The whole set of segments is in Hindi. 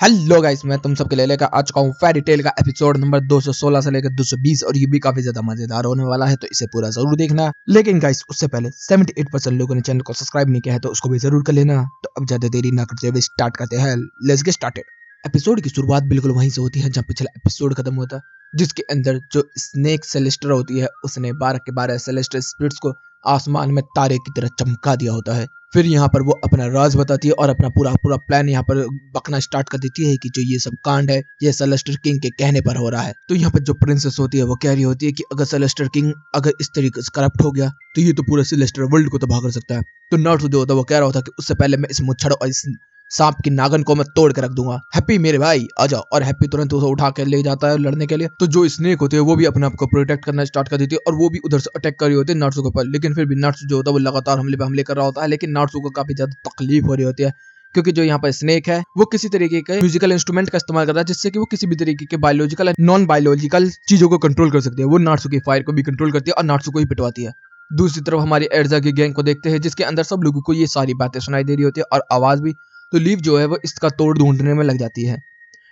हेलो गाइस, मैं तुम सबके लिए लेकर आ चुका हूँ फेरी टेल का एपिसोड नंबर 216 से लेकर 220 और ये भी काफी ज्यादा मजेदार होने वाला है, तो इसे पूरा जरूर देखना। लेकिन गाइस उससे पहले 78% लोगों ने चैनल को सब्सक्राइब नहीं किया है, तो उसको भी जरूर कर लेना। तो अब ज्यादा देरी ना करते हुए स्टार्ट करते हैं। Let's get started. एपिसोड की शुरुआत बिल्कुल वहीं से होती है जहाँ पिछला एपिसोड खत्म होता है, जिसके अंदर जो स्नेक सेलेस्टर होती है उसने 12 के 12 सेलेस्टर स्पिरिट्स को आसमान में तारे की तरह चमका दिया होता है। फिर यहाँ पर वो अपना राज बताती है और अपना पूरा पूरा प्लान यहाँ पर बकना स्टार्ट कर देती है कि जो ये सब कांड है ये सेलेस्टर किंग के कहने पर हो रहा है। तो यहाँ पर जो प्रिंसेस होती है वो कह रही होती है कि अगर सेलेस्टर किंग अगर इस तरीके से करप्ट हो गया तो ये तो पूरा सेलेस्टर वर्ल्ड को तबाह कर सकता है। तो नारुतो जो होता है वो कह रहा होता है कि उससे पहले मैं इस मुच्छड़ और इस सांप की नागन को मैं तोड़ के रख दूंगा। हैप्पी मेरे भाई आजा। और हैप्पी तुरंत उसे उठा के ले जाता है लड़ने के लिए। तो जो स्नेक होते हैं वो भी अपने आप को प्रोटेक्ट करना स्टार्ट कर देती है और वो भी उधर से अटैक कर रही होती है नारुतो के ऊपर। लेकिन फिर भी नारुतो जो होता है वो लगातार हमले पे हमले कर रहा होता है, लेकिन नारुतो को काफी ज्यादा तकलीफ हो रही होती है क्योंकि जो यहाँ पर स्नेक है वो किसी तरीके के म्यूजिकल इंस्ट्रूमेंट का इस्तेमाल करता है जिससे कि वो किसी भी तरीके के बायोलॉजिकल नॉन बायोलॉजिकल चीजों को कंट्रोल कर सकती है। वो नारुतो की फायर को भी कंट्रोल करती है और नारुतो को ही पिटवाती है। दूसरी तरफ हमारी एर्जा की गैंग को देखते हैं जिसके अंदर सब लोगों को ये सारी बातें सुनाई दे रही होती है और आवाज भी। तो लीव जो है वो इसका तोड़ ढूंढने में लग जाती है।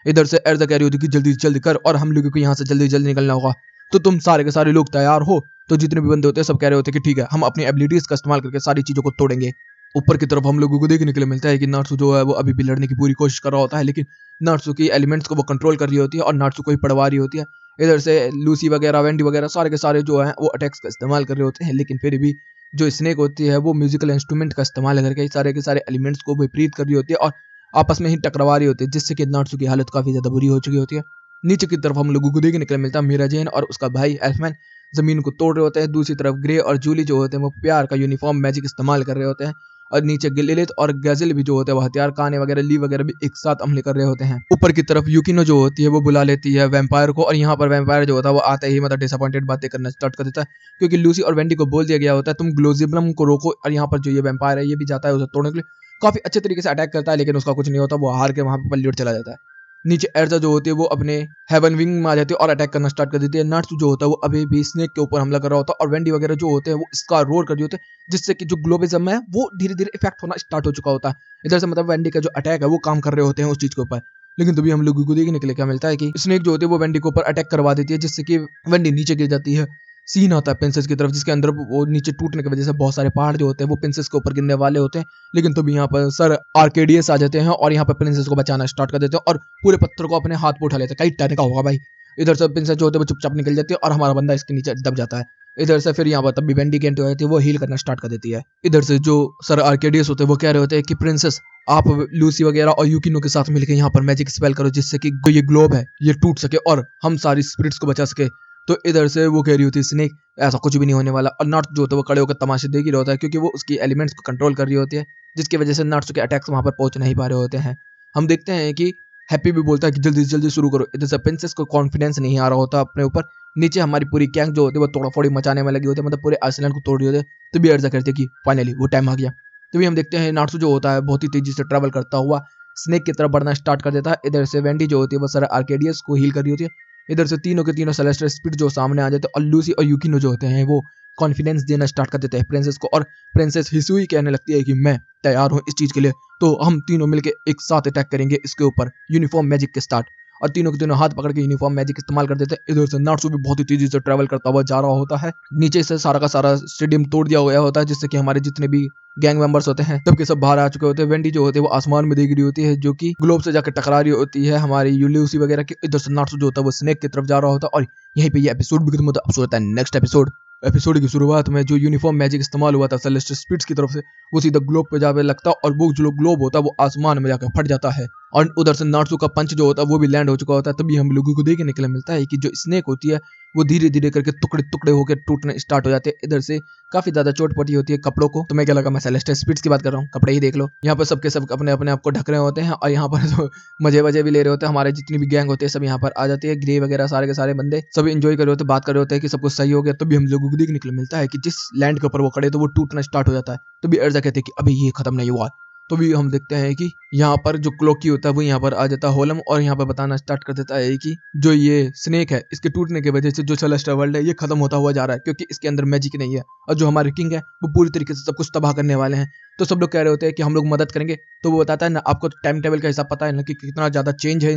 इधर से एर्जा कह रही होती है कि जल्दी जल्दी कर और हम लोगों को यहाँ से जल्दी जल्दी निकलना होगा। तो तुम सारे के सारे लोग तैयार हो? तो जितने भी बंदे होते हैं सब कह रहे होते हैं कि ठीक है, हम अपनी एबिलिटीज का इस्तेमाल करके सारी चीजों को तोड़ेंगे। ऊपर की तरफ हम लोगों को देखने के लिए मिलता है कि नारुतो जो है वो अभी भी लड़ने की पूरी कोशिश कर रहा होता है, लेकिन नारुतो की एलिमेंट्स को वो कंट्रोल कर रही होती है और नारुतो को ही पड़वा रही होती है। इधर से लूसी वगैरह वेंडी वगैरह सारे के सारे जो है वो अटैक्स का इस्तेमाल कर रहे होते हैं, लेकिन फिर भी जो स्नेक होती है वो म्यूजिकल इंस्ट्रूमेंट का इस्तेमाल करके सारे के सारे एलिमेंट्स को विपरीत कर रही होती है और आपस में ही टकरावा रही होती है, जिससे कि नारुतो की हालत काफी ज्यादा बुरी हो चुकी होती है। नीचे की तरफ हम लोगों को देखने के लिए मिलता है मीराजेन और उसका भाई एल्फमैन जमीन को तोड़ रहे होते हैं। दूसरी तरफ ग्रे और जूली जो होते हैं वो प्यार का यूनिफॉर्म मैजिक इस्तेमाल कर रहे होते हैं और नीचे लिलिथ और गैजल भी जो होते हैं वो हथियार काने वगैरह ली वगैरह भी एक साथ हमले कर रहे होते हैं। ऊपर की तरफ यूकिनो जो होती है वो बुला लेती है वैम्पायर को और यहाँ पर वैम्पायर जो होता है वो आते ही मतलब डिसअपॉइंटेड बातें करना स्टार्ट कर देता है क्योंकि लूसी और वेंडी को बोल दिया गया होता है तुम ग्लोजिब्लम को रोको। और यहाँ पर जो ये वैम्पायर है ये भी जाता है उसे तोड़ने के लिए, काफी अच्छे तरीके से अटैक करता है, लेकिन उसका कुछ नहीं होता, वो हार के वहां पर पल्ली चला जाता है। नीचे एर्जा जो होती है वो अपने हेवन विंग में आ जाती है और अटैक करना स्टार्ट कर देती है। नारुतो जो होता है वो अभी भी स्नेक के ऊपर हमला कर रहा होता है और वेंडी वगैरह जो होते हैं वो इसका रोर कर रही होते हैं, जिससे कि जो ग्लोबिज्म है वो धीरे धीरे इफेक्ट होना स्टार्ट हो चुका होता है। इधर से मतलब वेंडी का जो अटैक है वो काम कर रहे होते हैं उस चीज के ऊपर। लेकिन तभी हम लोगों को देखने के लिए क्या मिलता है कि स्नेक जो होती है वो वेंडी के ऊपर अटैक करवा देती है, जिससे कि वेंडी नीचे गिर जाती है। सीन आता है प्रिंसेस की तरफ जिसके अंदर वो नीचे टूटने की वजह से बहुत सारे पहाड़ जो होते हैं वो प्रिंसेस के ऊपर गिरने वाले होते हैं, लेकिन तभी यहाँ पर सर आर्केडियस आ जाते हैं और यहाँ पर प्रिंसेस को बचाना स्टार्ट कर देते हैं और पूरे पत्थर को अपने हाथ में उठा लेते हैं। कई टन का होगा भाई। इधर से प्रिंसेस जो होते हैं वो चुपचाप निकल जाती है और हमारा बंदा इसके नीचे दब जाता है। इधर से फिर यहाँ पर तभी वेंडी की एंट्री होती है, वो हील करना स्टार्ट कर देती है। इधर से जो सर आर्केडियस होते हैं वो कह रहे होते हैं कि प्रिंसेस आप लूसी वगैरह और यूकिनो के साथ मिलकर यहाँ पर मैजिक स्पेल करो जिससे कि ये ग्लोब है ये टूट सके और हम सारी स्पिरिट्स को बचा सके। तो इधर से वो कह रही होती है स्नेक ऐसा कुछ भी नहीं होने वाला, और नारुतो जो होता है वो खड़े होकर तमाशे देख ही रहा होता है क्योंकि वो उसकी एलिमेंट्स को कंट्रोल कर रही होती है, जिसकी वजह से नारुतो के अटैक्स वहां पर पहुंच नहीं पा रहे होते हैं। हम देखते हैं कि हैप्पी भी बोलता है कि जल्दी जल्दी शुरू करो। इधर से प्रिंसेस को कॉन्फिडेंस नहीं आ रहा होता अपने ऊपर। नीचे हमारी पूरी गैंग जो होती है वो तोड़ाफोड़ी मचाने में लगी होती है, मतलब पूरे आइसलैंड को तोड़ रही होती है। तभी अर्जा करते हैं कि फाइनली वो टाइम आ गया। तभी हम देखते हैं नारुतो जो होता है बहुत ही तेजी से ट्रैवल करता हुआ स्नेक की तरफ बढ़ना स्टार्ट कर देता है। इधर से वेंडी जो होती है वो सर आर्केडियस को हील कर रही होती है। इधर से तीनों के तीनों सेलेस्टियल स्पिरिट जो सामने आ जाते हैं और लूसी और यूकिनो जो होते हैं वो कॉन्फिडेंस देना स्टार्ट कर देते हैं प्रिंसेस को, और प्रिंसेस हिसुई कहने लगती है कि मैं तैयार हूँ इस चीज के लिए, तो हम तीनों मिलकर एक साथ अटैक करेंगे इसके ऊपर यूनिफॉर्म मैजिक के स्टार्ट। और तीनों के तीनों हाथ पकड़ के यूनिफॉर्म मैजिक इस्तेमाल कर देते हैं। इधर से नारुतो भी बहुत ही तेजी से ट्रैवल करता हुआ जा रहा होता है। नीचे से सारा का सारा स्टेडियम तोड़ दिया गया होता है, जिससे कि हमारे जितने भी गैंग मेंबर्स होते हैं सबके सब बाहर आ चुके होते हैं। वेंडी जो होते हैं वो आसमान में देख रही होती है जो कि ग्लोब से जाकर टकरा रही होती है हमारी यूलियोसी वगैरह की। इधर से नारुतो जो होता है वो स्नेक की तरफ जा रहा होता है और यहीं पे ये एपिसोड भी खत्म होता है। अब होता है नेक्स्ट एपिसोड। एपिसोड की शुरुआत में जो यूनिफॉर्म मैजिक इस्तेमाल हुआ था सेलेस्टियल स्पिरिट्स की तरफ से वो सीधा ग्लोब पे जाके लगता है और वो जो ग्लोब होता है वो आसमान में जाकर फट जाता है और उधर से नारुतो का पंच जो होता है वो भी लैंड हो चुका होता है। तभी हम लोगों को देखने के लिए मिलता है कि जो स्नेक होती है वो धीरे धीरे करके टुकड़े टुकड़े होकर टूटने स्टार्ट हो जाते हैं। इधर से काफी ज्यादा चोट पटी होती है कपड़ों को। तुम्हें क्या लगा मैं सेलेस्टियल स्पिरिट्स की बात कर रहा हूँ? कपड़े ही देख लो। यहाँ पर सबके सब अपने अपने आप को ढक रहे होते हैं और यहाँ पर जो मजे वजे भी ले रहे होते हैं। हमारे जितनी भी गैंग होते हैं सब यहाँ पर आ जाती है, ग्रे वगैरह सारे के सारे बंदे सब एंजॉय कर रहे होते हैं, बात कर रहे होते हैं कि सब कुछ सही हो गया। तभी हम लोगों को देखने के लिए मिलता है कि जिस लैंड के ऊपर वो खड़े तो वो टूटना स्टार्ट हो जाता है। तभी अर्जा कहते हैं कि अभी ये खत्म नहीं हुआ। तो भी हम देखते हैं कि यहाँ पर जो क्लोकी होता है वो यहाँ पर आ जाता है होलम, और यहाँ पर बताना स्टार्ट कर देता है कि जो ये स्नेक है इसके टूटने की वजह से जो सेलेस्टियल वर्ल्ड है ये खत्म होता हुआ जा रहा है, क्योंकि इसके अंदर मैजिक नहीं है और जो हमारे किंग है वो पूरी तरीके से सब कुछ तबाह करने वाले हैं। तो सब लोग कह रहे होते हैं कि हम लोग मदद करेंगे। तो वो बताता है ना, आपको टाइम टेबल का हिसाब पता है ना कि कितना ज्यादा चेंज है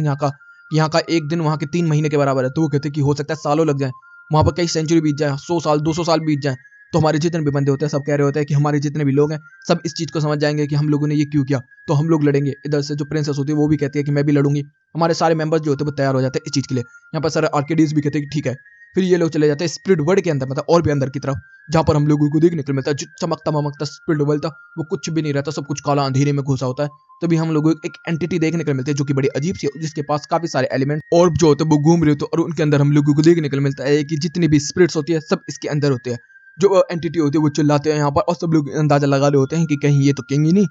यहाँ का एक दिन वहाँ के 3 महीने के बराबर है। तो वो कहते हैं कि हो सकता है सालों लग जाए, वहाँ पर कई सेंचुरी बीत जाए, 100 साल 200 साल बीत जाए। तो हमारे जितने भी बंदे होते हैं सब कह रहे होते हैं कि हमारे जितने भी लोग हैं सब इस चीज को समझ जाएंगे कि हम लोगों ने ये क्यों किया, तो हम लोग लड़ेंगे। इधर से जो प्रिंसेस होती है वो भी कहती है कि मैं भी लड़ूंगी। हमारे सारे मेंबर्स जो होते हैं वो तैयार हो जाते हैं इस चीज के लिए। यहाँ पर सारे आर्किडीज भी कहते हैं कि ठीक है। फिर ये लोग चले जाते हैं स्पिरिट वर्ल्ड के अंदर, मतलब और भी अंदर की तरफ, जहाँ पर हम लोगों को देखने को मिलता है जो चमकता ममकता स्पिरिट वर्ल्ड था वो कुछ भी नहीं रहता, सब कुछ काला अंधेरे में घुसा होता है। तभी हम लोगों को एक एंटिटी देखने को मिलती है जो कि बड़ी अजीब सी है, जिसके पास काफी सारे एलिमेंट और जो होते हैं वो घूम रहे होते हैं, और उनके अंदर हम लोगों को देखने को मिलता है कि जितनी भी स्पिरिट्स होती है सब इसके अंदर होते हैं। जो एंटिटी होती है वो चिल्लाते हैं यहाँ पर, और सब लोग अंदाजा लगा रहे होते हैं कि कहीं ये तो किंग ही नहीं।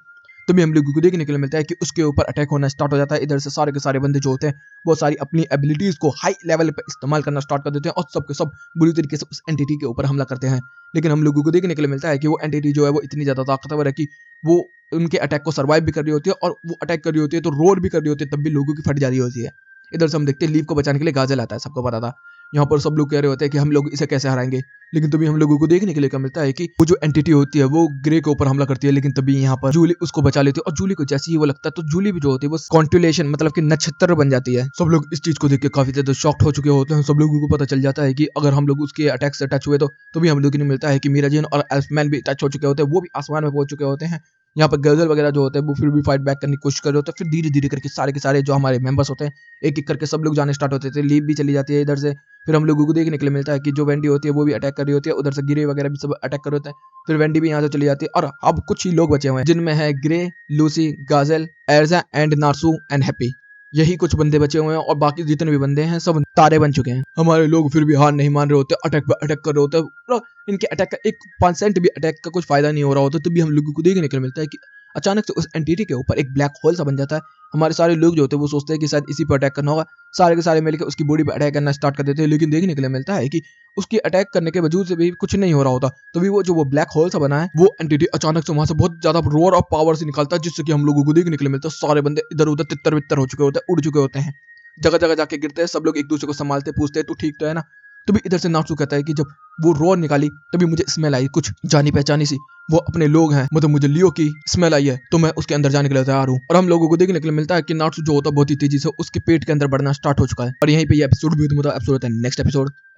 तो भी हम लोगों को देखने के लिए मिलता है कि उसके ऊपर अटैक होना स्टार्ट हो जाता है। इधर से सारे के सारे बंदे जो होते हैं वो सारी अपनी एबिलिटीज को हाई लेवल पर इस्तेमाल करना स्टार्ट कर देते हैं, और सब के सब बुरी तरीके से उस एंटिटी के ऊपर हमला करते हैं। लेकिन हम लोगों को देखने के लिए मिलता है कि वो एंटिटी जो है वो इतनी ज्यादा ताकतवर है कि वो उनके अटैक को सर्वाइव भी कर रही होती है, और वो अटैक कर रही होती है तो रोड भी कर रही होती है, तब भी लोगों की फट जा रही होती है। इधर से हम देखते हैं लीव को बचाने के लिए गाजल आता है, सबको पता था। यहाँ पर सब लोग कह रहे होते हैं कि हम लोग इसे कैसे हराएंगे, लेकिन तभी हम लोगों को देखने के लिए क्या मिलता है कि वो जो एंटिटी होती है वो ग्रे के ऊपर हमला करती है, लेकिन तभी यहाँ पर जूली उसको बचा लेती है, और जूली को जैसे ही वो लगता है तो जूली भी जो होती है वो कॉन्स्टेलेशन मतलब कि नक्षत्र बन जाती है। सब लोग इस चीज को देख के काफी ज्यादा शॉक्ड हो चुके होते हैं। सब लोगों को पता चल जाता है कि अगर हम लोग उसके अटैक से टच हुए तो भी हम लोगों को मिलता है कि मीरा जिन और एल्फमैन भी टच हो चुके होते हैं, वो भी आसमान में पहुंच चुके होते हैं। यहाँ पर गजल वगैरह जो होते हैं वो फिर भी फाइट बैक करने की कोशिश कर रहे होते हैं। फिर धीरे धीरे करके सारे के सारे जो हमारे मेंबर्स होते हैं एक एक करके सब लोग जाने स्टार्ट होते थे, लीव भी चली जाती है इधर से। फिर हम लोगों को देखने के लिए मिलता है कि जो वेंडी होती है वो भी अटैक कर रही होती है, उधर से गिरे वगैरह भी सब अटैक कर रहे होते हैं। फिर वेंडी भी यहाँ से चली जाती है, और अब कुछ ही लोग बचे हुए हैं जिनमें है Gray, Lucy, Gajeel, Erza and Natsu and Happy. यही कुछ बंदे बचे हुए हैं, और बाकी जितने भी बंदे हैं सब तारे बन चुके हैं। हमारे लोग फिर भी हार नहीं मान रहे होते, अटैक पे अटैक कर रहे होते हैं। इनके अटैक का 1% भी अटैक का कुछ फायदा नहीं हो रहा होता। तभी हम लोगों को देखने को मिलता है कि अचानक से उस एंटिटी के ऊपर एक ब्लैक होल सा बन जाता है। हमारे सारे लोग जो होते हैं वो सोचते हैं कि शायद इसी पर अटैक करना होगा, सारे के सारे मिलकर उसकी बॉडी पर अटैक करना स्टार्ट कर देते हैं। लेकिन देखने के लिए मिलता है कि उसकी अटैक करने के वजूद से भी कुछ नहीं हो रहा होता। तभी वो ब्लैक होल सा बना है वो एंटिटी अचानक से वहां से बहुत ज्यादा रोर ऑफ पावर से निकलता है, जिससे कि हम लोगों को देखने के लिए मिलता है सारे बंदे इधर उधर तितर बितर हो चुके होते हैं, उड़ चुके होते हैं, जगह जगह जाके गिरते हैं। सब लोग एक दूसरे को संभालते पूछते हैं तू ठीक तो है ना। तभी इधर से नाट्सू कहता है कि जब वो रोर निकाली तभी मुझे स्मेल आई कुछ जानी पहचानी सी, वो अपने लोग हैं, मतलब मुझे लियो की स्मेल आई है, तो मैं उसके अंदर जाने के लिए तैयार हूँ। और हम लोगों को देखने के लिए मिलता है कि नाट्सू जो होता है बहुत ही तेजी से उसके पेट के अंदर बढ़ना स्टार्ट हो चुका है। और यहीं पे ये एपिसोड भी होता है। एपिसोड होता है नेक्स्ट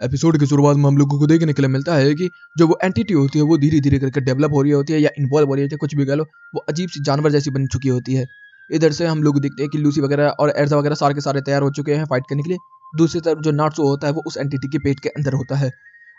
एपिसोड की शुरुआत में हम लोगों को देखने के लिए मिलता है कि जो वो एंटिटी होती है वो धीरे धीरे करके डेवलप हो रही होती है या इन्वॉल्व हो रही होती है, कुछ भी कह लो, वो अजीब सी जानवर जैसी बन चुकी होती है। इधर से हम लोग देखते हैं कि लूसी वगैरह और एर्जा वगैरह सारे के सारे तैयार हो चुके हैं फाइट करने के लिए। दूसरी तरफ जो नाट्सू होता है वो उस एंटिटी के पेट के अंदर होता है।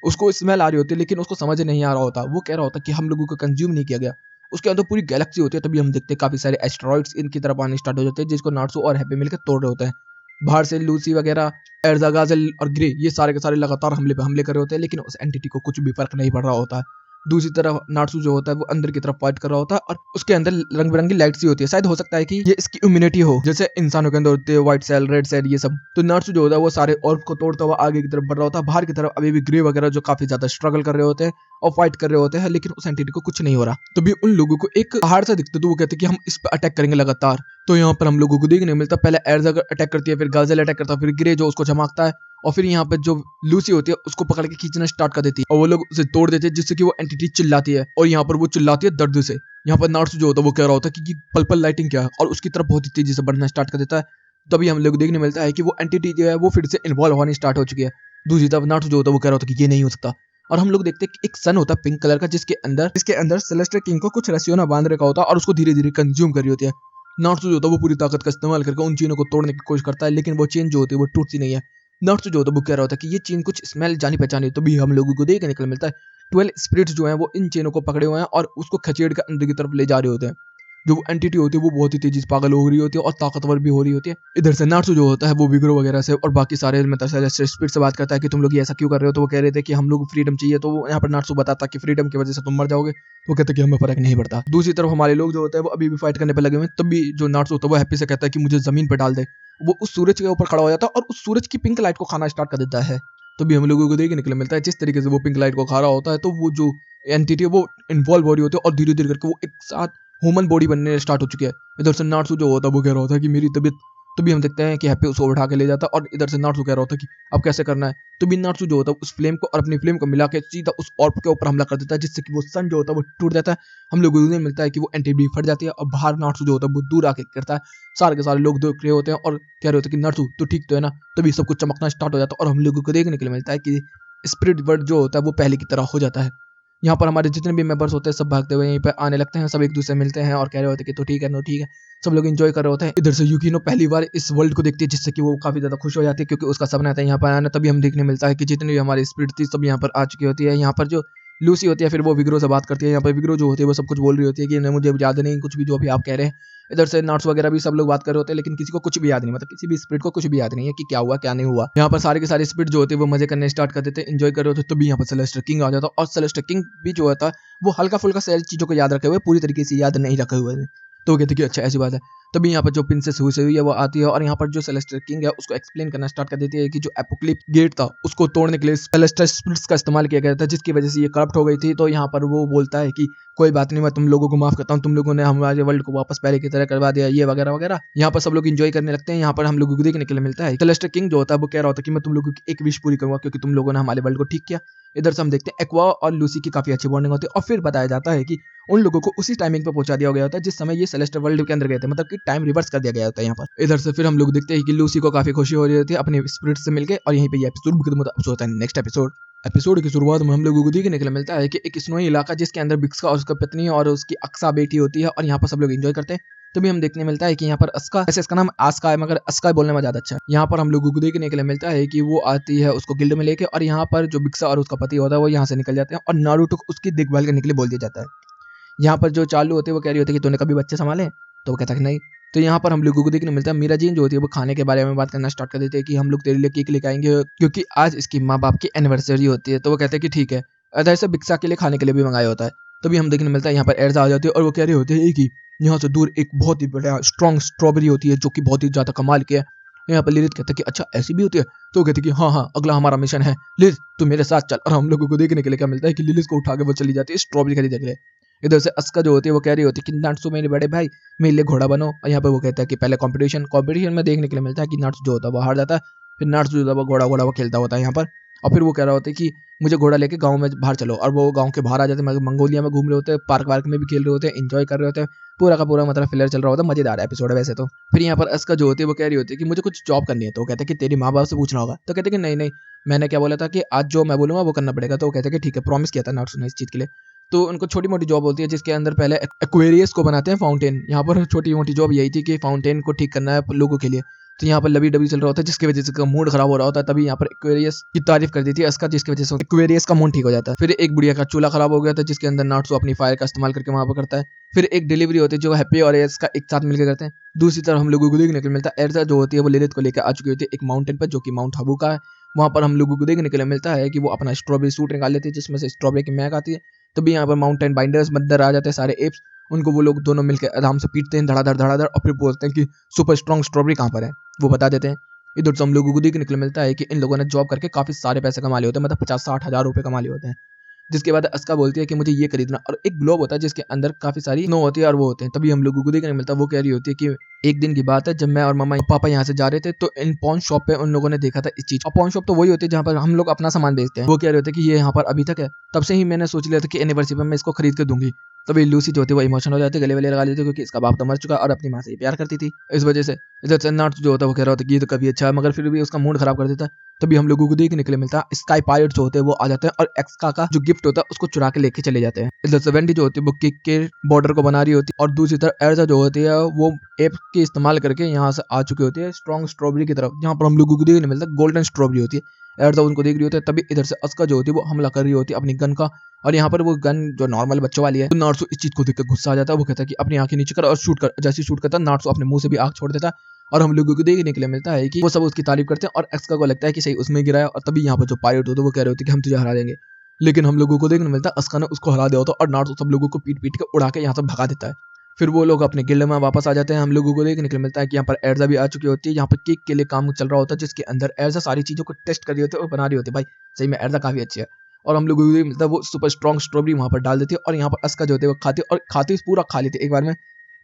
उसको स्मेल आ रही होती है लेकिन उसको समझ नहीं आ रहा होता। वो कह रहा होता कि हम लोगों को कंज्यूम नहीं किया गया। उसके अंदर पूरी गैलेक्सी होती है। तभी हम देखते हैं काफी सारे एस्टेरॉइड्स इनकी तरफ आने स्टार्ट हो जाते हैं, जिसको नाट्सू और हैप्पी मिलकर तोड़ रहे होते हैं। बाहर से लूसी वगैरह, एर्जा, गाजल और ग्रे ये सारे के सारे लगातार हमले पे हमले कर रहे होते हैं, लेकिन उस एंटिटी को कुछ भी फर्क नहीं पड़ रहा होता। दूसरी तरफ नाट्सू जो होता है वो अंदर की तरफ फाइट कर रहा होता है, और उसके अंदर रंग बिरंगी लाइट्स ही होती है। शायद हो सकता है कि ये इसकी इम्यूनिटी हो, जैसे इंसानों के अंदर होते हैं व्हाइट सेल, रेड सेल, ये सब। तो नाट्सू जो होता है वो सारे ऑर्ब को तोड़ता हुआ आगे की तरफ बढ़ रहा होता है। बाहर की तरफ अभी भी ग्रे वगैरह जो काफी ज्यादा स्ट्रगल कर रहे होते हैं और फाइट कर रहे होते हैं, लेकिन उस एंटिटी को कुछ नहीं हो रहा। तो भी उन लोगों को एक पहाड़ सा दिखता है, तो वो कहते हैं कि हम इस पर अटैक करेंगे लगातार। तो यहाँ पर हम लोगों को देखने मिलता है पहले एर्जा अटैक करती है, फिर गाजल अटैक करता है, फिर ग्रे जो उसको चमकता है, और फिर यहाँ पे जो लूसी होती है उसको पकड़ के खींचना स्टार्ट कर देती है, और वो लोग उसे तोड़ देते हैं, जिससे कि वो एंटिटी चिल्लाती है, और यहाँ पर वो चिल्लाती है दर्द से। यहाँ पर नाट्सू जो होता है वो कह रहा होता है कि पल लाइटिंग क्या है, और उसकी तरफ बहुत ही तेजी से बढ़ना स्टार्ट कर देता है। तभी हम लोग देखने मिलता है कि वो एंटिटी जो है वो फिर से इन्वॉल्व होनी स्टार्ट हो चुकी है। दूसरी तरफ नाट्सू जो होता है वो कह रहा होता है कि ये नहीं हो सकता। और हम लोग देखते हैं कि एक सन होता है पिंक कलर का, जिसके अंदर सेलेस्टियल किंग को कुछ रस्सियों में बांध रखा होता है, और उसको धीरे धीरे कंज्यूम कर रही होती है। नाट्सू जो होता है वो पूरी ताकत का इस्तेमाल करके उन चीनों को तोड़ने की कोशिश करता है, लेकिन वो चेन जो होती है वो टूटती नहीं है। नाट्सू जो होता है वो कह रहा होता है कि ये चेन कुछ स्मेल जानी पहचानी। तो भी हम लोगों को देखने को मिलता है 12 स्पिरिट्स जो हैं वो इन चेनों को पकड़े हुए हैं और उसको खचेड़ कर अंदर की तरफ ले जा रहे होते हैं। जो एंटिटी होती है वो बहुत ही तेजी से पागल हो रही होती है और ताकतवर भी हो रही होती है। इधर से नाट्सू जो होता है वो विग्रो वगैरह से और बाकी सारे स्पिरिट से बात करता है कि तुम लोग ये ऐसा क्यों कर रहे हो। तो वो कह रहे थे कि हम लोग फ्रीडम चाहिए। तो यहाँ पर नाट्सू बताता है कि फ्रीडम की वजह से तुम मर जाओगे। तो कहते हैं कि हमें फर्क नहीं पड़ता। दूसरी तरफ हमारे लोग जो होते हैं वो अभी भी फाइट करने पे लगे हुए हैं। तब भी जो नाट्सू होता है वो हैप्पी से कहता है कि मुझे जमीन पर डाल दे। वो उस सूरज के ऊपर खड़ा हो जाता है और उस सूरज की पिंक लाइट को खाना स्टार्ट कर देता है। तो भी हम लोगों को देखने के लिए मिलता है जिस तरीके से वो पिंक लाइट को खा रहा होता है, तो वो जो एंटिटी है वो इन्वॉल्व हो रही होती है और धीरे धीरे करके वो एक साथ ह्यूमन बॉडी बनने स्टार्ट हो चुकी है। इधर से नारुतो जो होता है वो कह रहा होता है कि मेरी तबीयत, तभी हम देखते हैं कि हैप्पी उसको उठा के ले जाता है और इधर से नारुतो कह रहा होता है कि अब कैसे करना है। तो भी नारुतो जो होता है उस फ्लेम को और अपनी फ्लेम को मिला के सीधा उस ऑर्ब के ऊपर हमला कर देता है, जिससे कि वो सन जो होता है वो टूट जाता है। हम लोगों को मिलता है कि वो एंटी फट जाती है और बाहर नारुतो जो होता है वो दूर आके करता है। सारे के सारे लोग देख रहे होते हैं और कह रहे होते हैं कि नारुतो तो ठीक तो है ना। तभी सब कुछ चमकना स्टार्ट हो जाता है और हम लोगों को देखने के लिए मिलता है कि स्पिरिट वर्ल्ड जो होता है वो पहले की तरह हो जाता है। यहाँ पर हमारे जितने भी मेंबर्स होते हैं सब भागते हुए यहीं पर आने लगते हैं, सब एक दूसरे मिलते हैं और कह रहे होते हैं कि तो ठीक है, नो ठीक है। सब लोग एंजॉय कर रहे होते हैं। इधर से यूकिनो पहली बार इस वर्ल्ड को देखती है, जिससे कि वो काफी ज्यादा खुश हो जाती है क्योंकि उसका सपना था यहाँ पर आना। तभी हम देखने मिलता है कि जितनी भी हमारी स्पिरिट थी सब यहाँ पर आ चुकी होती है। यहाँ पर जो लूसी होती है फिर वो विग्रो से बात करती है। यहाँ पर विग्रो जो होती है वो सब कुछ बोल रही होती है कि नहीं मुझे याद नहीं कुछ भी जो अभी आप कह रहे हैं। इधर से नर्स वगैरह भी सब लोग बात कर रहे होते हैं, लेकिन किसी को कुछ भी याद नहीं, मतलब किसी भी स्पिरिट को कुछ भी याद नहीं है कि क्या हुआ क्या नहीं हुआ। यहाँ पर सारे के सारे स्पिरिट जो होते हैं वो मजे करने स्टार्ट कर देते हैं, एंजॉय कर रहे होते हैं। तभी यहाँ पर सेलेस्टर किंग आ जाता है और सेलेस्टर किंग भी जो होता है वो हल्का फुल्का सारी चीजों को याद रखे हुए, पूरी तरीके से याद नहीं रखे हुए। तो वो कहते कि अच्छा ऐसी बात है। तभी यहाँ पर जो प्रिंसेस हुई है वो आती है और यहाँ पर जो सेलेस्टर किंग है उसको एक्सप्लेन करना स्टार्ट कर देती है कि जो एपोक्लिप गेट था उसको तोड़ने के लिए सेलेस्टर स्पिरिट्स का इस्तेमाल किया गया था, जिसकी वजह से ये करप्ट हो गई थी। तो यहाँ पर वो बोलता है कि कोई बात नहीं, मैं तुम लोगों को माफ करता हूँ, तुम लोगों ने हमारे वर्ल्ड को वापस पहले की तरह करवा दिया, ये वगैरह वगैरह। यहाँ पर सब लोग एंजॉय करने लगते हैं। यहाँ पर हम लोगों को देखने के लिए मिलता है सेलेस्टर किंग जो होता है वो कह रहा होता है कि मैं तुम लोगों की एक विश पूरी करूंगा क्योंकि तुम लोगों ने हमारे वर्ल्ड को ठीक किया। इधर से हम देखते हैं एक्वा और लूसी की काफी अच्छी बॉन्डिंग होती है और फिर बताया जाता है कि उन लोगों को उसी टाइमिंग पे पहुंचा दिया गया होता है जिस समय ये सेलेस्टर वर्ल्ड के अंदर गए थे, मतलब कि टाइम रिवर्स कर दिया गया होता है यहाँ पर। इधर से फिर हम लोग देखते हैं कि लूसी को काफी खुशी हो रही होती है अपने स्पिरिट से मिलकर और यहीं पे ये एपिसोड खत्म होता है। नेक्स्ट एपिसोड की शुरुआत में हम लोगों को देखने के लिए मिलता है कि एक स्नोई इलाका जिसके अंदर बिक्सा और उसका पत्नी और उसकी अक्सा बेटी होती है और यहाँ पर सब लोग एंजॉय करते हैं। तभी हम देखने मिलता है कि यहाँ पर अस्का, ऐसे इसका नाम आस्का है मगर अस्का बोलने में ज्यादा अच्छा है। यहाँ पर हम लोगों को देखने के लिए मिलता है कि वो आती है उसको गिल्ड में लेके और यहाँ पर जो बिक्सा और उसका पति होता है वो यहाँ से निकल जाते हैं और नारुतो को उसकी देखभाल करने के लिए बोल दिया जाता है। यहाँ पर जो चालू होते हैं वो कह रही होती है कि तूने कभी बच्चे संभाले, तो वो कहता है कि नहीं। तो यहाँ पर हम लोगों को देखने मिलता है मीरा जीन जो होती है वो खाने के बारे में बात करना स्टार्ट कर देते हैं कि हम लोग तेरे लिए केक लेके आएंगे क्योंकि आज इसकी माँ बाप की एनिवर्सरी होती है। तो वो कहते हैं कि ठीक है, अदर से बिक्सा के लिए खाने के लिए भी मंगाया होता है। तभी हम देखने मिलता है यहाँ पर एर्जा आ जाती है और वो कह रहे होते हैं कि यहाँ से दूर एक बहुत ही बड़ा स्ट्रॉन्ग स्ट्रॉबेरी होती है जो कि बहुत ही ज्यादा कमाल की है। यहाँ पर लिलित कहते हैं कि अच्छा ऐसी भी होती है, तो वो कहते हैं कि हाँ हाँ अगला हमारा मिशन है लिलित तू मेरे साथ चल। और हम लोगों को देखने के लिए क्या मिलता है कि लिलित को उठा के वो चली जाती है स्ट्रॉबेरी खरीदने के लिए। इधर से अस्का जो होती है वो कह रही होती है कि नाट्सू मेरे बड़े भाई मेरे लिए घोड़ा बनो। और यहाँ पे वो कहता है कि पहले कंपटीशन में देखने के लिए मिलता है कि नाट्सू जो होता है वो हार जाता है, फिर नाट्सू जो होता है वो घोड़ा वो खेलता होता है यहाँ पर। और फिर वो कह रहा होता है कि मुझे घोड़ा लेके गांव में बाहर चलो, और वो गांव के बाहर आ जाते हैं, मंगोलिया में घूम रहे होते हैं, पार्क में भी खेल रहे होते हैं, एंजॉय कर रहे होते हैं। पूरा का पूरा मतलब फिलर चल रहा होता है, मजेदार एपिसोड है वैसे तो। फिर यहाँ पर अस्का जो होती है वो कह रही होती है कि मुझे कुछ जॉब करनी है। तो वो कहते हैं कि तेरी माँ बाप से पूछना होगा। तो कहते हैं कि नहीं नहीं, मैंने क्या बोला था कि आज जो मैं बोलूंगा वो करना पड़ेगा। तो वो कहते हैं कि ठीक है, प्रॉमिस किया था नाट्सू ने इस चीज के लिए। तो उनको छोटी मोटी जॉब होती है जिसके अंदर पहले एक्वेरियस को बनाते हैं फाउंटेन। यहाँ पर छोटी मोटी जॉब यही थी कि फाउंटेन को ठीक करना है लोगों के लिए। तो यहाँ पर लवी डबी चल रहा होता है जिसकी वजह से मूड खराब हो रहा होता है। तभी यहाँ पर एक्वेरियस की तारीफ कर दी थी अस्का, जिसकी वजह से एक्वेरियस का मूड ठीक हो जाता है। फिर एक बुढ़िया का चूल्हा खराब हो गया था जिसके अंदर नाट्सू अपनी फायर का इस्तेमाल करके वहां पर करता है। फिर एक डिलीवरी होती है जो हैप्पी और एर्जा का एक साथ मिलकर करते हैं। दूसरी तरफ हम लोगों को देखने को मिलता है एर्जा जो होती है वो लिलित को लेकर आ चुकी होती है एक माउंटेन पर जो कि माउंट हबू का है। वहां पर हम लोगों को देखने के लिए मिलता है कि वो अपना स्ट्रॉबेरी सूट निकाल लेती है जिसमें से स्ट्रॉबेरी की महक आती है। तभी यहाँ पर माउंटेन बाइंडर्स अंदर आ जाते हैं सारे एप्स, उनको वो लोग दोनों मिलकर आराम से पीटते हैं धड़ाधड़ धड़ाधड़ और फिर बोलते हैं कि सुपर स्ट्रॉन्ग स्ट्रॉबेरी कहाँ पर है, वो बता देते हैं। इधर से हम लोगों को देखने के लिए मिलता है कि इन लोगों ने जॉब करके काफी सारे पैसे कमा लिए होते हैं, मतलब 50-60 हजार रुपए कमा लिए होते हैं। जिसके बाद अस्का बोलती है कि मुझे ये खरीदना, और एक ग्लोब होता है जिसके अंदर काफी सारी स्नो होती है और वो होते हैं। तभी हम लोगों को देखने को मिलता है वो कह रही होती है कि एक दिन की बात है जब मैं और मम्मा पापा यहाँ से जा रहे थे तो इन पॉन शॉप पे उन लोगों ने देखा था इस चीज। और पॉन शॉप तो वही होती है जहाँ पर हम लोग अपना सामान बेचते हैं। वो कह रहे होते हैं कि ये यहाँ पर अभी तक है, तब से ही मैंने सोच लिया था कि एनिवर्सरी में मैं इसको खरीद के दूंगी। तभी लूसी जो होती है वो इमोशनल हो जाती है, गले वाले लगा लेती है क्योंकि इसका बाप तो मर चुका और अपनी माँ से प्यार करती थी इस वजह से। इधर से नाट्सू जो होता है वो कह रहा होता है कि ये तो कभी अच्छा है, मगर फिर भी उसका मूड खराब कर देता है। तभी हम लोगों को देखने के लिए मिलता है स्काई पायलट जो होते हैं वो आ जाते हैं और एक्स्का का जो गिफ्ट होता है उसको चुरा के लेके चले जाते हैं। इधर से वेंडी जो होती है वो केक के बॉर्डर को बना रही होती है और दूसरी तरफ एर्जा जो होती है वो एप के इस्तेमाल करके यहाँ से आ चुकी होती है स्ट्रॉन्ग स्ट्रॉबेरी की तरफ, जहाँ पर हम लोगों को देखने मिलता है गोल्डन स्ट्रॉबेरी होती है। एर्जा उनको देख रही होती है, तभी इधर से अस्का जो होती है वो हमला कर रही होती है अपनी गन का, और यहाँ पर वो गन जो नॉर्मल बच्चों वाली है। तो नाट्सू इस चीज को देखकर गुस्सा आ जाता है, वो कहता है कि अपनी आंखें नीचे कर और शूट कर। जैसे शूट करता है नाट्सू अपने मुंह से भी आग छोड़ देता है और हम लोगों को देखने के लिए मिलता है कि वो सब उसकी तारीफ करते हैं और एक्स्का को लगता है कि सही उसमें गिराया। और तभी यहाँ पर जो पायलट होते हैं वो कह रहे होते हैं कि हम तुझे हरा देंगे, लेकिन हम लोगों को देखने मिलता है अस्का ने उसको हरा दिया होता है और नाट्सू सब लोगों को पीट पीट के उड़ा के यहाँ से भगा देता है। फिर वो लोग अपने गिल्ड में वापस आ जाते हैं। हम लोगों को देखने के लिए मिलता है कि यहाँ पर एर्जा भी आ चुकी होती है। यहाँ पर केक के लिए काम चल रहा होता है जिसके अंदर एर्जा सारी चीजों को टेस्ट कर रही होती है और बना रही होती है। भाई सही में एर्जा काफी अच्छी है। और हम लोग मिलता है वो सुपर स्ट्रॉन्ग स्ट्रॉबेरी वहाँ पर डाल देती है और यहाँ पर अस्का जो होते है वो खाती है और खाती पूरा खा लेती है एक बार में।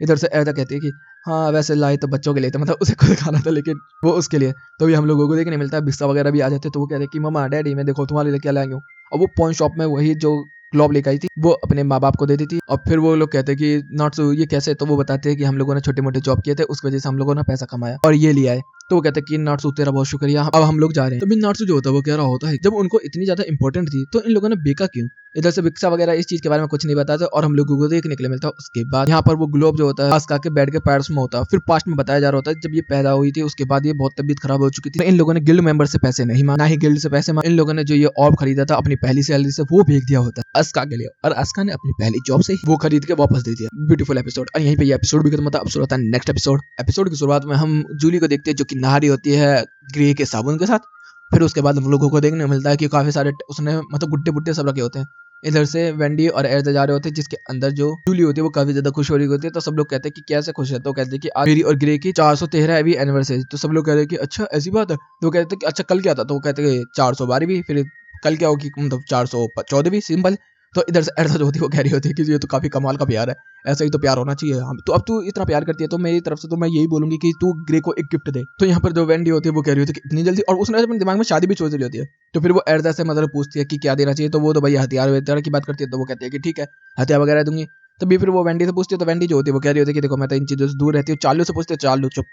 इधर से ऐसा कहती है कि हाँ वैसे लाए तो बच्चों के लिए था, मतलब उसे खुद खाना था लेकिन वो उसके लिए। तो भी हम लोगों को देखने मिलता है बिस्सा वगैरह भी आ जाते हैं, तो वो कहते हैं कि मम्मा डैडी मैं देखो तुम्हारे लिए क्या लाएंगे। और वो पॉइंट शॉप में वही जो ग्लोब लेकर आई थी वो अपने माँ बाप को दे दी थी। और फिर वो लोग कहते हैं कि नॉट सो ये कैसे, तो वो बताते हैं कि हम लोगों ने छोटे मोटे जॉब किए थे उस वजह से हम लोगों ने पैसा कमाया और ये लिया है। तो वो कहते हैं कि नाटसू तेरा बहुत शुक्रिया, अब हम लोग जा रहे हैं। तभी नाटसू जो होता है वो कह रहा होता है जब उनको इतनी ज्यादा इंपॉर्टेंट थी तो इन लोगों ने बेका क्यों। इधर से बिक्सा वगैरह इस चीज के बारे में कुछ नहीं बताते और हम लोगों को देखने के लिए मिलता है। उसके बाद यहाँ पर वो ग्लोब जो होता है आस्का के बेड के पैर्स में होता है। फिर पास्ट में बताया जा रहा होता है जब ये पैदा हुई थी उसके बाद ये बहुत तबीयत खराब हो चुकी थी, तो इन लोगों ने गिल्ड मेंबर से पैसे नहीं मांगे, ना ही गिल्ड से पैसे मांगे। इन लोगों ने जो ये ऑर्ब खरीदा था अपनी पहली सैलरी से वो भेज दिया होता है अस्का के लिए और अस्का ने अपनी पहली जॉब से ही वो खरीद के वापस दे दिया। Beautiful episode. और यहीं पे ये एपिसोड भी खत्म होता है। अब शुरू होता है नेक्स्ट एपिसोड की शुरुआत में हम जूली को देखते हैं जो कि नहा रही होती है ग्रे के साबुन के साथ। फिर उसके बाद हम लोगों को देखने मिलता है कि काफी सारे उसने मतलब गुड्डे बुड्डे सब रखे होते हैं। इधर से वेंडी और एर्जा जा रहे होते हैं जिसके अंदर जो जूली होती है वो काफी ज्यादा खुश हो रही होती है। तो सब लोग कहते हैं कि कैसे खुश है, तो कहते हैं कि आज मेरी और ग्रे की 413वीं एनिवर्सरी। तो सब लोग कह रहे हैं कि अच्छा ऐसी बात है। तो कहते हैं कि अच्छा कल क्या था, तो वो कहते हैं 412वीं, फिर कल क्या होगी मतलब 414वीं, सिंपल। तो इधर से एर्जा जो होती है वो कह रही होती है कि ये तो काफी कमाल का प्यार है, ऐसा ही तो प्यार होना चाहिए। हम तो अब तू इतना प्यार करती है तो मेरी तरफ से तो मैं यही बोलूंगी कि तू ग्रे को एक गिफ्ट दे। तो यहाँ पर जो वेंडी होती है वो कह रही होती है कि इतनी जल्दी, और उसने अपने दिमाग में शादी भी सोच ली होती है। तो फिर वो एर्जा से मतलब पूछती है कि क्या देना चाहिए, तो वो तो भैया हथियार वथियार की बात करती है। तो वो कहती है कि ठीक है हथियार वगैरह दूंगी। तभी फिर वो वेंडी से पूछती है, तो वेंडी जो होती है वो कह रही होती है कि देखो मैं तो इन चीजों से दूर रहती हूँ। चालू से पूछते चालू चुप।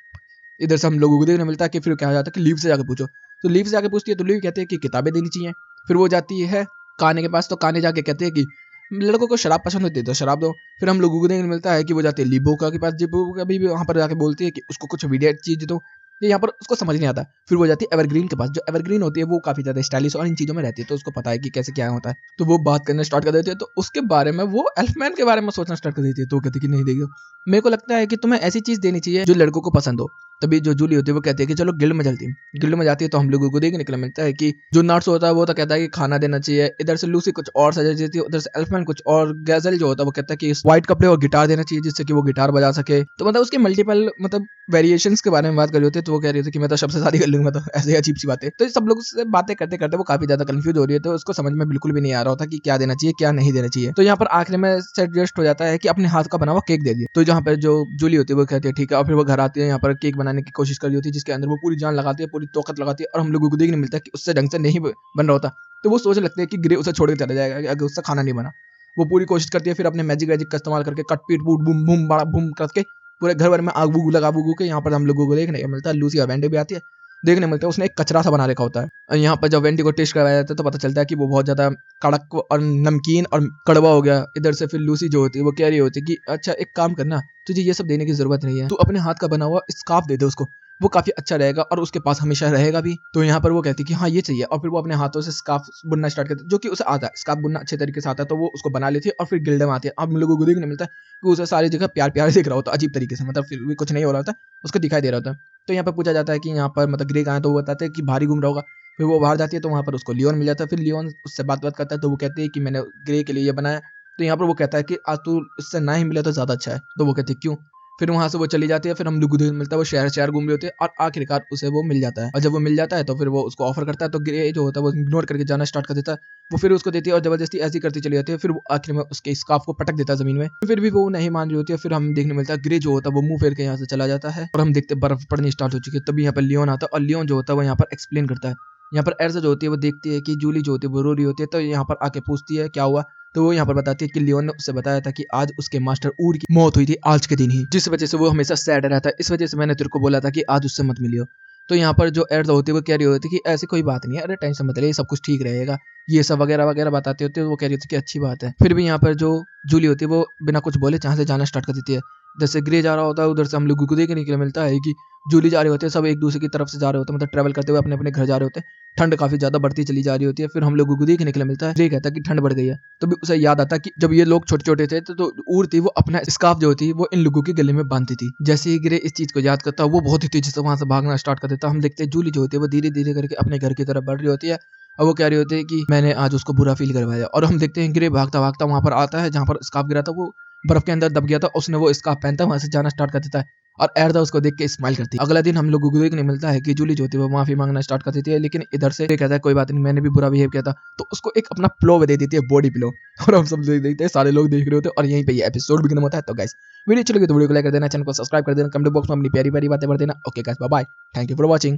इधर से हम लोगों को देखने मिलता है कि फिर क्या जाता है कि लीव से जाके पूछो। तो लीव से जाके पूछती है तो लीव कहते हैं कि किताबें देनी चाहिए। फिर वो जाती है काने के पास, तो काने जाके कहते हैं कि लड़कों को शराब पसंद होती है तो शराब दो। फिर हम लोगों को देखने मिलता है कि वो जाती है लिबोका के पास, लिबोका भी वहां पर जाके बोलती है कि उसको कुछ वीडियो चीज दो। ये यहाँ पर उसको समझ नहीं आता। फिर वो जाती है एवरग्रीन के पास, जो एवरग्रीन होती है वो काफी ज्यादा स्टाइलिश और इन चीजों में रहती है, तो उसको पता है कि कैसे क्या होता है। तो वो बात करना स्टार्ट कर देती है, तो उसके बारे में वो एल्फमैन के बारे में सोचना स्टार्ट कर देती है। तो वो कहती है कि नहीं देखो मेरे को लगता है कि तुम्हें ऐसी चीज देनी चाहिए जो लड़कों को पसंद हो। तभी जो जूली होती है वो कहती है कि चलो गिल्ड में चलती है। गिल्ड में जाती है तो हम लोगों को देखने के लिए मिलता है कि जो नर्स होता है वो तो कहता है कि खाना देना चाहिए। इधर से लूसी कुछ और सजा देती है, उधर से एल्फमैन कुछ और। गैजल जो होता है वो कहता है कि व्हाइट कपड़े और गिटार देना चाहिए जिससे कि वो गिटार बजा सके। तो मतलब उसके मल्टीपल मतलब वेरिएशंस के बारे में बात कर रही होती है। तो वो कह रही थी कि मैं तो सबसे शादी कर लूंगा, तो ऐसे अजीब सी बातें। तो सब लोग से बातें करते करते वो काफी ज्यादा कंफ्यूज हो रही है, तो उसको समझ में बिल्कुल भी नहीं आ रहा होता कि क्या देना चाहिए क्या नहीं देना चाहिए। तो यहाँ पर आखिर में सजेस्ट हो जाता है कि अपने हाथ का बना हुआ केक दे दिए। तो जहाँ पर जो जूली होती है वो कहती है ठीक है, और फिर वो घर आती है यहाँ पर केक बनाने की कोशिश कर रही होती है जिसके अंदर वो पूरी जान लगाती है, पूरी ताकत लगाती है, और हम लोगों को देखने मिलता है कि उससे ढंग से नहीं बन रहा होता। तो वो सोचने लगते हैं कि ग्रे उसे छोड़ के चला जाएगा अगर उससे खाना नहीं बना। वो पूरी कोशिश करती है, फिर अपने मैजिक वैजिक का इस्तेमाल करके कट पीट बूट बूम बूम बड़ा बूम करके पूरे घर भर में आग बूग लगा बूगू के यहाँ पर हम लोगों को देखने को मिलता है। लूसी और वेंडी भी आती है, देखने मिलता है उसने एक कचरा सा बना रखा होता है। और यहाँ पर जब वेंडी को टेस्ट करवाया जाता है तो पता चलता है कि वो बहुत ज्यादा कड़क और नमकीन और कड़वा हो गया। इधर से फिर लूसी जो होती है वो कह रही होती है कि अच्छा एक काम करना, तुझे ये सब देने की जरूरत नहीं है, तू अपने हाथ का बना हुआ स्कार्फ दे दे उसको, वो काफी अच्छा रहेगा और उसके पास हमेशा रहेगा भी। तो यहाँ पर वो कहती है कि हाँ ये चाहिए, और फिर वो अपने हाथों से स्कार्फ बुनना स्टार्ट करती है, जो कि उसे आता है, स्कार्फ बुनना अच्छे तरीके से आता है। तो वो उसको बना लेती है और फिर गिल्ड में आती है। अब हम लोगों को देखने मिलता है कि उसे सारी जगह प्यार प्यार दिख रहा होता है अजीब तरीके से, मतलब फिर भी कुछ नहीं हो रहा होता, उसको दिखाई दे रहा होता है। तो यहाँ पर पूछा जाता है कि यहाँ पर मतलब ग्रे कहाँ है, तो वो बताते हैं कि भारी घूम रहा होगा। फिर वो बाहर जाती है तो वहाँ पर उसको लियोन मिल जाता है। फिर लियोन उससे बात करता है, तो वो कहते हैं कि मैंने ग्रे के लिए ये बनाया। तो यहाँ पर वो कहता है कि आज तू इससे ना ही मिले तो ज्यादा अच्छा है। तो वो कहती है क्यों। फिर वहां से वो चली जाती है, फिर हम लोग मिलता है, वो शहर शहर घूम रहे होते हैं और आखिरकार उसे वो मिल जाता है। और जब वो मिल जाता है तो फिर वो उसको ऑफर करता है, तो ग्रे जो होता है वो इग्नोर करके जाना स्टार्ट कर देता है। वो फिर उसको देती है और जबरदस्ती ऐसी करती चली जाती है। फिर वो आखिर में उसके स्कार्फ को पटक देता है जमीन में, फिर भी वो नहीं मान रही होती है। फिर हम देखने मिलता है ग्रे जो होता है वो मुंह फेर के यहाँ से चला जाता है और हम देखते बर्फ पड़नी स्टार्ट हो चुकी है। तभी यहाँ पर लियोन आता है और लियोन जो होता है वो यहाँ पर एक्सप्लेन करता है। यहाँ पर एर्जा जो होती है वो देखती है कि जूली जो होती है वो रो रही होती है, तो यहाँ पर आके पूछती है क्या हुआ। तो वो यहाँ पर बताती है कि लियोन ने उससे बताया था कि आज उसके मास्टर ऊर की मौत हुई थी आज के दिन ही, जिस वजह से वो हमेशा सैड रहता है। इस वजह से मैंने तेरे को बोला था कि आज उससे मत मिलियो। तो यहाँ पर जो एर्जा होती है वो कह रही होती है कि ऐसी कोई बात नहीं है, अरे टेंशन मत ले, सब कुछ ठीक रहेगा, ये सब वगैरह वगैरह बताते होते। वो कह रही होती है कि अच्छी बात है। फिर भी यहाँ पर जो जूली होती है वो बिना कुछ बोले जहाँ से जाना स्टार्ट कर देती है। जैसे ग्रे जा रहा होता है उधर से हम लोगों को देखने के लिए मिलता है कि जूली जा रहे होते हैं, सब एक दूसरे की तरफ से जा रहे होते हैं, मतलब ट्रैवल करते हुए अपने अपने घर जा रहे होते हैं। ठंड काफी ज्यादा बढ़ती चली जा रही होती है। फिर हम लोगों को देखने के लिए मिलता है ग्रे कहता है कि ठंड बढ़ गई है। तो भी उसे याद आता है कि जब ये लोग छोटे छोटे थे तो ऊर थी वो अपना स्कार्फ जो होती है वो इन लोगों के गले में बांधती थी। जैसे ही ग्रे इस चीज को याद करता है वो बहुत ही तेजी से वहां से भागना स्टार्ट कर देता है। हम देखते हैं जूली जो होती है वो धीरे धीरे करके अपने घर की तरफ बढ़ रही होती है और वो कह रही होती है कि मैंने आज उसको बुरा फील करवाया। और हम देखते हैं ग्रे भागता भागता वहां पर आता है जहाँ पर स्कार्फ गिरा था, वो बर्फ के अंदर दब गया था, उसने वो स्कार्फ पहनता है वहां से जाना स्टार्ट कर देता है। और एरदा उसको देख के स्माइल करती है। अगला दिन हम लोगों को देखने मिलता है कि जूली जो होती है वो माफी मांगना स्टार्ट कर देती है, लेकिन इधर से कहता है कोई बात नहीं, मैंने भी बुरा बिहेव किया था, तो उसको एक अपना प्लो दे देती है, बॉडी प्लो। और हम सब देखते हैं, सारे लोग देख रहे होते हैं और यहीं पे ये एपिसोड भी खत्म होता है। तो गाइस वीडियो अच्छी लगी तो वीडियो को लाइक कर देना, चैनल को सब्सक्राइब कर देना, कमेंट बॉक्स में अपनी प्यारी प्यारी बातें भर देना। Okay guys, bye bye, thank you for watching.